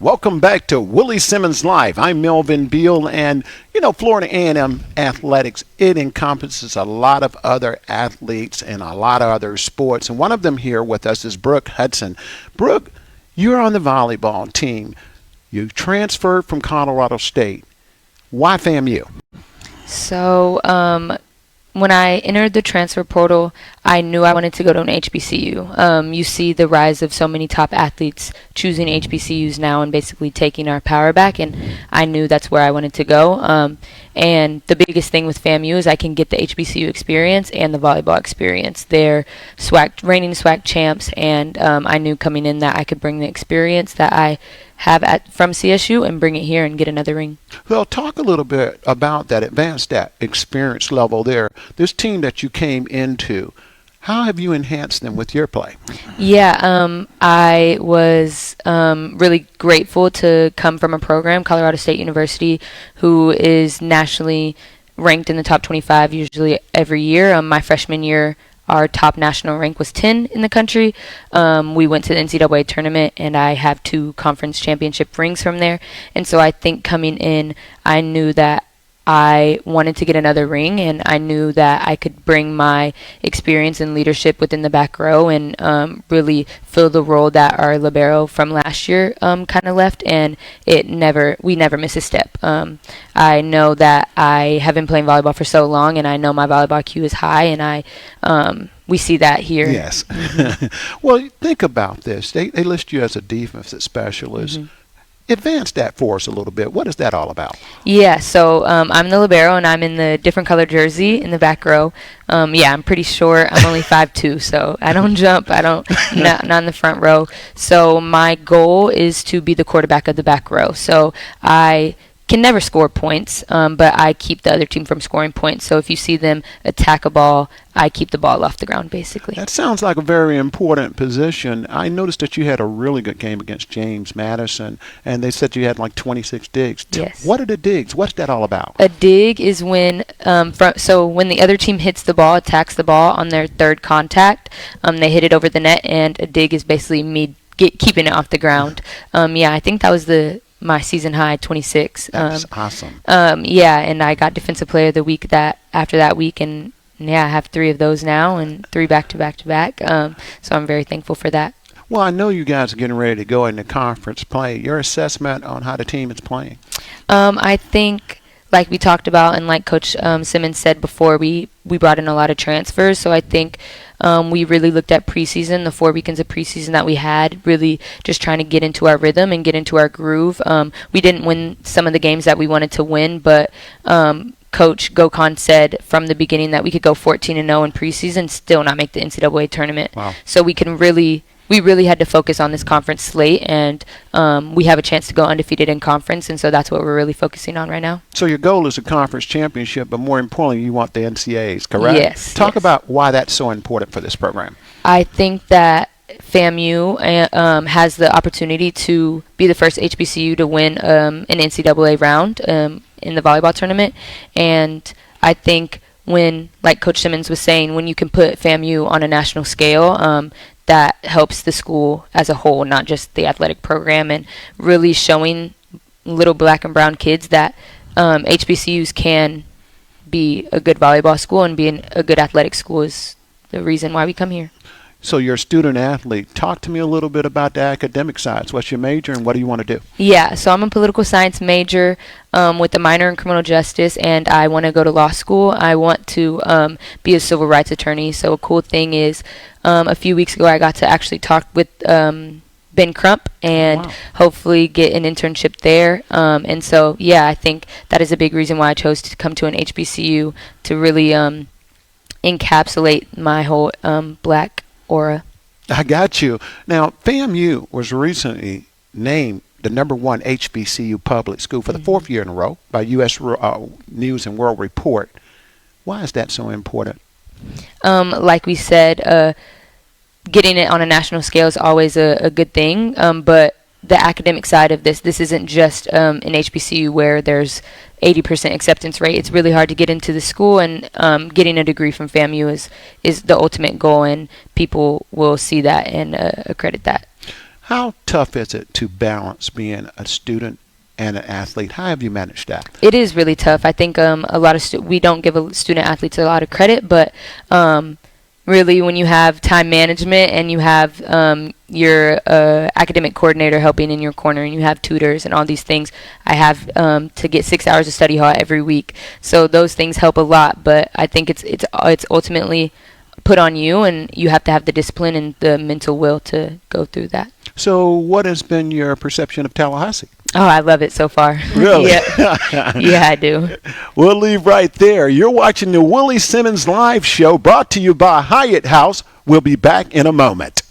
Welcome back to Willie Simmons Live. I'm Melvin Beal, and Florida A&M athletics, it encompasses a lot of other athletes and a lot of other sports, and one of them here with us is Brooke Hudson. Brooke, you're on the volleyball team. You transferred from Colorado State. Why FAMU? So, when I entered the transfer portal, I knew I wanted to go to an HBCU. You see the rise of so many top athletes choosing HBCUs now and basically taking our power back, and I knew that's where I wanted to go. And the biggest thing with FAMU is I can get the HBCU experience and the volleyball experience. They're reigning SWAC champs, and I knew coming in that I could bring the experience that I have from CSU and bring it here and get another ring. Well, talk a little bit about that advanced experience level there. This team that you came into, how have you enhanced them with your play? Yeah, I was really grateful to come from a program, Colorado State University, who is nationally ranked in the top 25 usually every year. My freshman year, our top national rank was 10 in the country. We went to the NCAA tournament, and I have 2 conference championship rings from there. And so I think coming in, I knew that I wanted to get another ring, and I knew that I could bring my experience and leadership within the back row and really fill the role that our libero from last year kind of left, and we never miss a step. I know that I have been playing volleyball for so long, and I know my volleyball IQ is high, and we see that here. Yes. Well, think about this. They list you as a defensive specialist. Mm-hmm. Advance that for us a little bit. What is that all about? Yeah, so I'm the libero, and I'm in the different color jersey in the back row. I'm pretty short. I'm only 5'2", so I don't jump. Not in the front row. So my goal is to be the quarterback of the back row. So I can never score points, but I keep the other team from scoring points. So if you see them attack a ball, I keep the ball off the ground, basically. That sounds like a very important position. I noticed that you had a really good game against James Madison, and they said you had like 26 digs. Yes. What are the digs? What's that all about? A dig is when when the other team hits the ball, attacks the ball on their third contact, they hit it over the net, and a dig is basically me keeping it off the ground. I think that was my season high, 26. That's awesome. And I got Defensive Player of the Week after that week, and I have 3 of those now and 3 back to back to back. So I'm very thankful for that. Well, I know you guys are getting ready to go into conference play. Your assessment on how the team is playing? I think, like we talked about and like Coach Simmons said before, we brought in a lot of transfers. So I think we really looked at preseason, the 4 weekends of preseason that we had, really just trying to get into our rhythm and get into our groove. We didn't win some of the games that we wanted to win, but Coach Gokhan said from the beginning that we could go 14-0 in preseason, still not make the NCAA tournament. Wow. So we really had to focus on this conference slate, and we have a chance to go undefeated in conference, and so that's what we're really focusing on right now. So your goal is a conference championship, but more importantly, you want the NCAAs, correct? Yes. Talk about why that's so important for this program. I think that FAMU has the opportunity to be the first HBCU to win an NCAA round in the volleyball tournament, and I think when, like Coach Simmons was saying, when you can put FAMU on a national scale, that helps the school as a whole, not just the athletic program, and really showing little black and brown kids that HBCUs can be a good volleyball school, and being a good athletic school is the reason why we come here. So you're a student athlete. Talk to me a little bit about the academic side. What's your major and what do you want to do? Yeah, so I'm a political science major with a minor in criminal justice, and I want to go to law school. I want to be a civil rights attorney. So a cool thing is a few weeks ago I got to actually talk with Ben Crump and hopefully get an internship there. And so, I think that is a big reason why I chose to come to an HBCU, to really encapsulate my whole black aura. I got you. Now, FAMU was recently named the #1 HBCU public school for the 4th year in a row by U.S. News and World Report. Why is that so important? Like we said, getting it on a national scale is always a good thing, but the academic side of this isn't just an HBCU where there's 80% acceptance rate. It's really hard to get into the school, and getting a degree from FAMU is the ultimate goal, and people will see that and accredit that. How tough is it to balance being a student and an athlete? How have you managed that? It is really tough. I think a lot of we don't give student athletes a lot of credit, but really when you have time management and you have your academic coordinator helping in your corner and you have tutors and all these things, I have to get 6 hours of study hall every week. So those things help a lot, but I think it's ultimately put on you, and you have to have the discipline and the mental will to go through that. So what has been your perception of Tallahassee? Oh, I love it so far. Really? Yeah. Yeah, I do. We'll leave right there. You're watching the Willie Simmons Live Show, brought to you by Hyatt House. We'll be back in a moment.